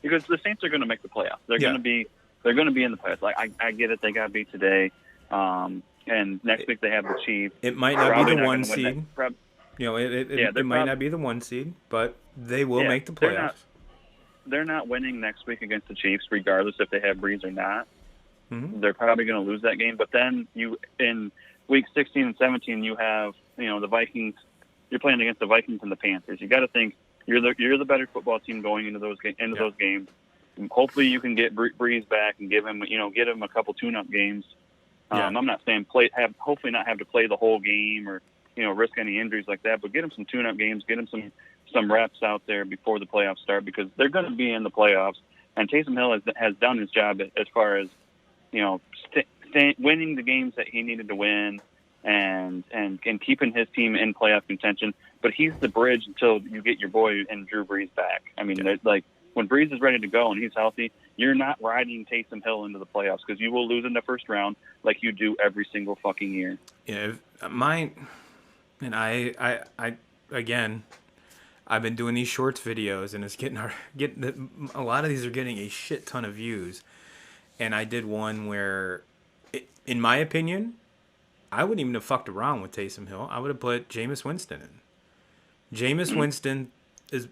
because the Saints are going to make the playoffs. They're Yeah. going to be in the playoffs. Like I get it, they got beat today, and next week they have the Chiefs. It might not be Probably the not one gonna win that. seed. It They're might not be the one seed, but they will make the playoffs. They're not winning next week against the Chiefs, regardless if they have Breeze or not. Mm-hmm. They're probably going to lose that game. But then in week 16 and 17, you have the Vikings. You're playing against the Vikings and the Panthers. You got to think you're the better football team going into those games. And hopefully, you can get Breeze back and give him a couple tune-up games. I'm not saying hopefully not have to play the whole game or risk any injuries like that, but get him some tune-up games, get him some reps out there before the playoffs start, because they're going to be in the playoffs. And Taysom Hill has done his job as far as winning the games that he needed to win and keeping his team in playoff contention. But he's the bridge until you get your boy and Drew Brees back. I mean, like when Brees is ready to go and he's healthy, you're not riding Taysom Hill into the playoffs, because you will lose in the first round like you do every single fucking year. Yeah, again, I've been doing these shorts videos, and it's getting a lot of these are getting a shit ton of views. And I did one where, in my opinion, I wouldn't even have fucked around with Taysom Hill. I would have put Jameis Winston in. Jameis Winston is...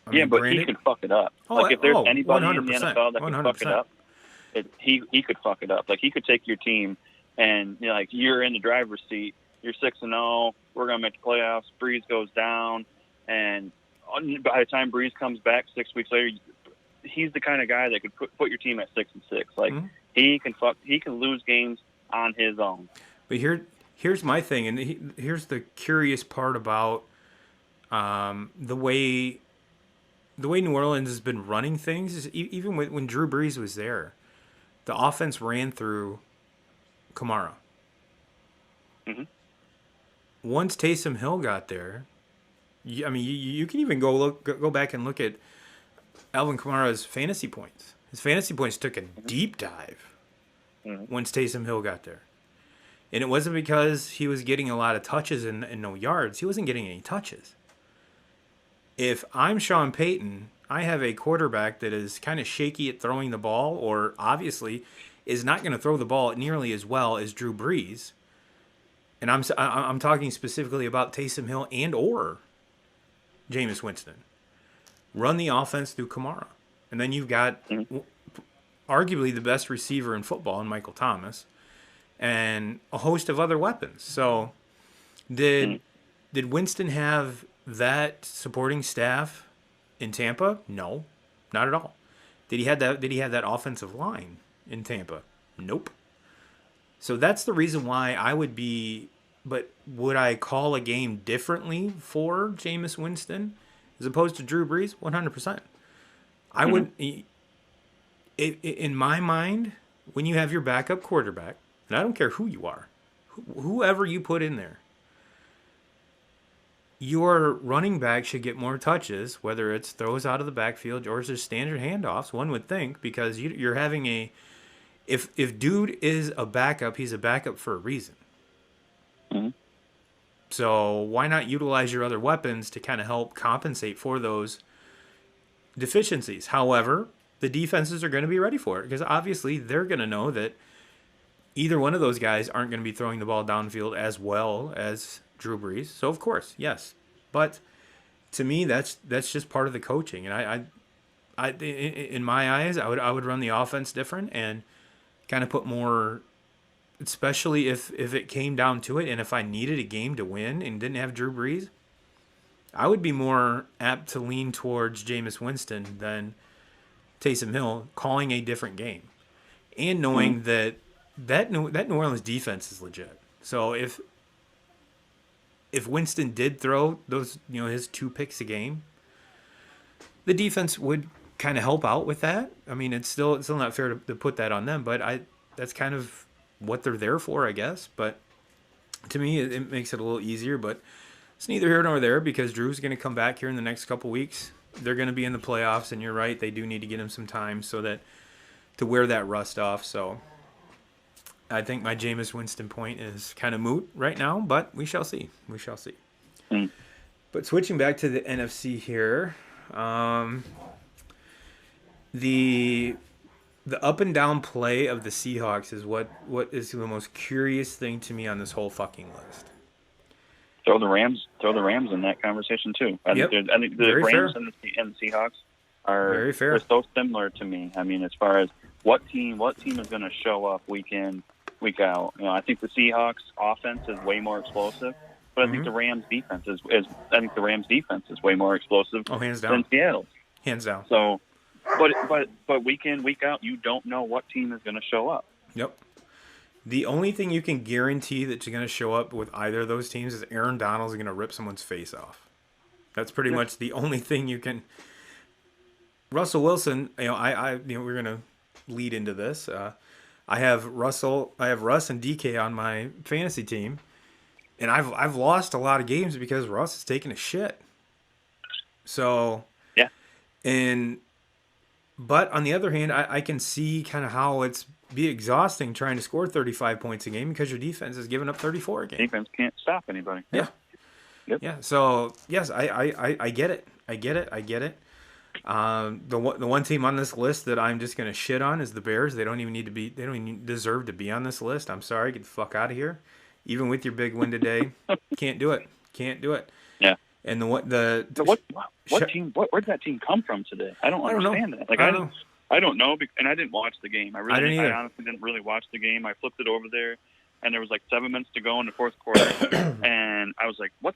but he could fuck it up. If there's anybody 100%, in the NFL that can fuck it up, he could fuck it up. Like, he could take your team and, you're in the driver's seat. You're 6-0. We're going to make the playoffs. Breeze goes down. And by the time Breeze comes back 6 weeks later, he's the kind of guy that could put your team at 6-6. Like, he can lose games on his own. But here's my thing, and here's the curious part about the way New Orleans has been running things. Is even when Drew Brees was there, the offense ran through Kamara. Mm-hmm. Once Taysom Hill got there, you can even go back and look at Alvin Kamara's fantasy points. His fantasy points took a deep dive once Taysom Hill got there. And it wasn't because he was getting a lot of touches and no yards. He wasn't getting any touches. If I'm Sean Payton, I have a quarterback that is kind of shaky at throwing the ball, or obviously is not going to throw the ball nearly as well as Drew Brees. And I'm talking specifically about Taysom Hill and or Jameis Winston. Run the offense through Kamara. And then you've got arguably the best receiver in football in Michael Thomas, and a host of other weapons. So did Winston have that supporting staff in Tampa? No, not at all. Did he have that offensive line in Tampa? Nope. So that's the reason why I would be, but would I call a game differently for Jameis Winston as opposed to Drew Brees? 100%. I would, in my mind, when you have your backup quarterback, and I don't care who you are, whoever you put in there, your running back should get more touches, whether it's throws out of the backfield or just standard handoffs, one would think, because you're having a... If dude is a backup, he's a backup for a reason. Mm-hmm. So why not utilize your other weapons to kind of help compensate for those deficiencies? However, the defenses are going to be ready for it, because obviously they're going to know that either one of those guys aren't going to be throwing the ball downfield as well as Drew Brees. So of course, yes. But to me, that's just part of the coaching. And I in my eyes, I would run the offense different and kind of put more, especially if it came down to it, and if I needed a game to win and didn't have Drew Brees, I would be more apt to lean towards Jameis Winston than Taysom Hill, calling a different game and knowing that New Orleans defense is legit. So if Winston did throw those, his 2 picks a game, the defense would kind of help out with that. I mean, it's still not fair to put that on them, but that's kind of what they're there for, I guess. But to me, it makes it a little easier, but it's neither here nor there, because Drew's going to come back here in the next couple weeks. They're going to be in the playoffs, and you're right, they do need to get him some time to wear that rust off. So I think my Jameis Winston point is kind of moot right now, but we shall see. We shall see. But switching back to the NFC here, the up and down play of the Seahawks is what is the most curious thing to me on this whole fucking list. Throw the Rams in that conversation too. I think the Very Rams fair. and the Seahawks are Very fair. they're so similar to me. I mean, as far as what team is going to show up week in, week out. You know, I think the Seahawks offense is way more explosive, but I think the Rams defense is way more explosive hands down. than Seattle. Hands down. So, but week in, week out, you don't know what team is going to show up. Yep. The only thing you can guarantee that you're going to show up with either of those teams is Aaron Donald's going to rip someone's face off. That's pretty much the only thing you can. Russell Wilson, you know, we're going to lead into this. I have Russ and DK on my fantasy team, and I've lost a lot of games because Russ is taking a shit. So yeah, but on the other hand, I can see kind of how it's be exhausting trying to score 35 points a game because your defense is giving up 34 a game. Defense can't stop anybody. Yeah. Yep. Yeah. So yes, I get it. I get it. The one team on this list that I'm just gonna shit on is the Bears. They don't even deserve to be on this list. I'm sorry, get the fuck out of here. Even with your big win today, can't do it. Yeah. And what team? Where'd that team come from today? I don't understand that. Like I don't know, and I didn't watch the game. I honestly didn't really watch the game. I flipped it over there, and there was like 7 minutes to go in the fourth quarter, and I was like, what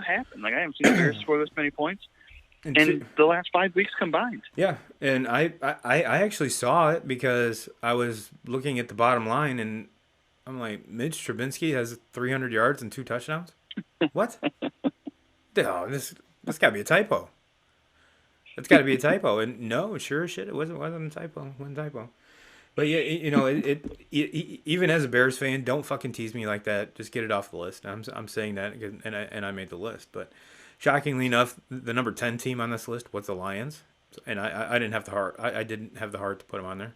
happened? Like I haven't seen the Bears score this many points in the last 5 weeks combined. Yeah, and I actually saw it because I was looking at the bottom line, and I'm like, Mitch Trubisky has 300 yards and 2 touchdowns. What? No, this got to be a typo. It's got to be a typo, and no, sure as shit, it wasn't a typo. It wasn't a typo. But yeah, you know, it even as a Bears fan, don't fucking tease me like that. Just get it off the list. I'm saying that, and I made the list. But shockingly enough, the number 10 team on this list was the Lions, and I didn't have the heart. I didn't have the heart to put them on there.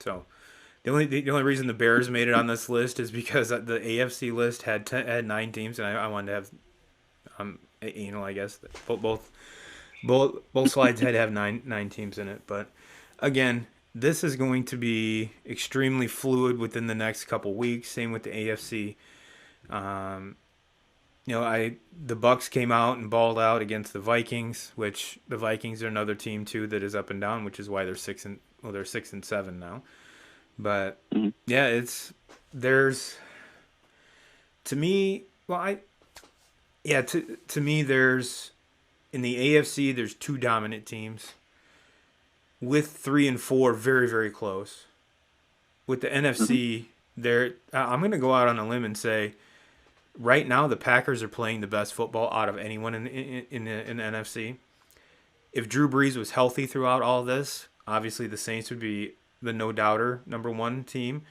So the only reason the Bears made it on this list is because the AFC list had 9 teams, and I wanted to have, I guess both slides had to have nine teams in it. But again, this is going to be extremely fluid within the next couple weeks. Same with the AFC. The Bucks came out and balled out against the Vikings, which the Vikings are another team too that is up and down, which is why they're 6-7 now. But yeah, to me there's in the AFC there's 2 dominant teams with 3 and 4 very, very close. With the NFC, I'm going to go out on a limb and say right now the Packers are playing the best football out of anyone in the NFC. If Drew Brees was healthy throughout all this, obviously the Saints would be the no-doubter number 1 team.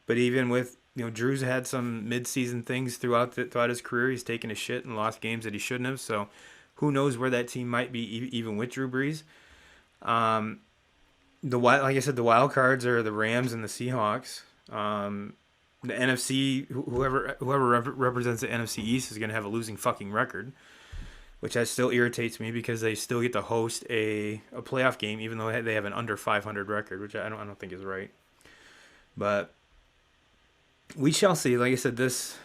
But even with, Drew's had some mid-season things throughout his career. He's taken a shit and lost games that he shouldn't have. So who knows where that team might be even with Drew Brees. Like I said, the wild cards are the Rams and the Seahawks. The NFC, whoever represents the NFC East is going to have a losing fucking record, which that still irritates me because they still get to host a playoff game even though they have an under 500 record, which I don't think is right. But we shall see. Like I said, this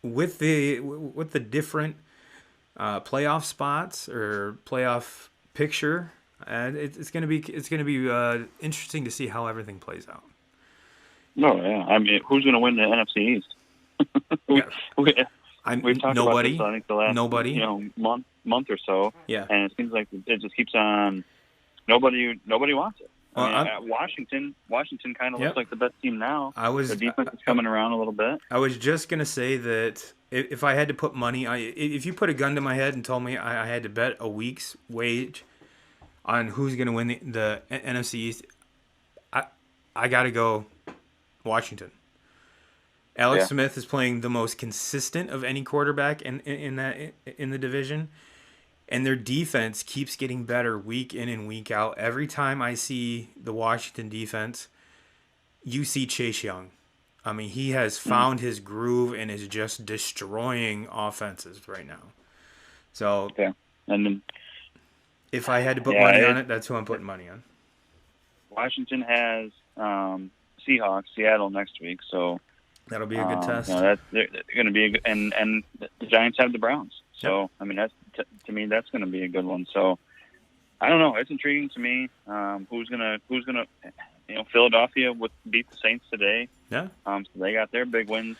with the different playoff spots or playoff picture, and it's going to be interesting to see how everything plays out. No, yeah. I mean, who's going to win the NFC East? We've talked about this, I think, the last month or so. Yeah. And it seems like it just keeps on. Nobody wants it. Well, Washington kind of looks like the best team now. Their defense is coming around a little bit. I was just going to say that if I had to put money, if you put a gun to my head and told me I had to bet a week's wage on who's going to win the NFC East, I got to go Washington. Alex Smith is playing the most consistent of any quarterback in the division, and their defense keeps getting better week in and week out. Every time I see the Washington defense, you see Chase Young. I mean, he has found his groove and is just destroying offenses right now. So, and then if I had to put money on it, that's who I'm putting money on. Washington has Seahawks, Seattle next week, so That'll be a good test. They're going to be a good, and the Giants have the Browns. So Yep. I mean, that's to me that's going to be a good one. So I don't know. It's intriguing to me. Who's gonna Philadelphia beat the Saints today. Yeah. So they got their big wins.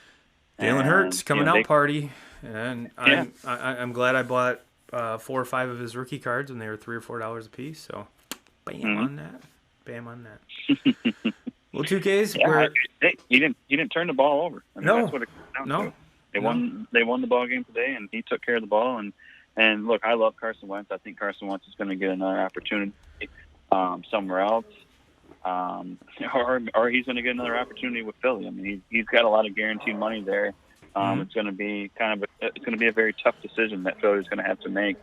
Jalen Hurts coming out party, and Yeah. I'm glad I bought 4 or 5 of his rookie cards when they were $3 or $4 a piece. So, bam on that. Well, 2Ks. He didn't turn the ball over. I mean, that's what it comes down to. They won the ball game today, and he took care of the ball. And look, I love Carson Wentz. I think Carson Wentz is going to get another opportunity somewhere else. Or he's going to get another opportunity with Philly. I mean, he's got a lot of guaranteed money there. It's going to be a very tough decision that Philly's going to have to make.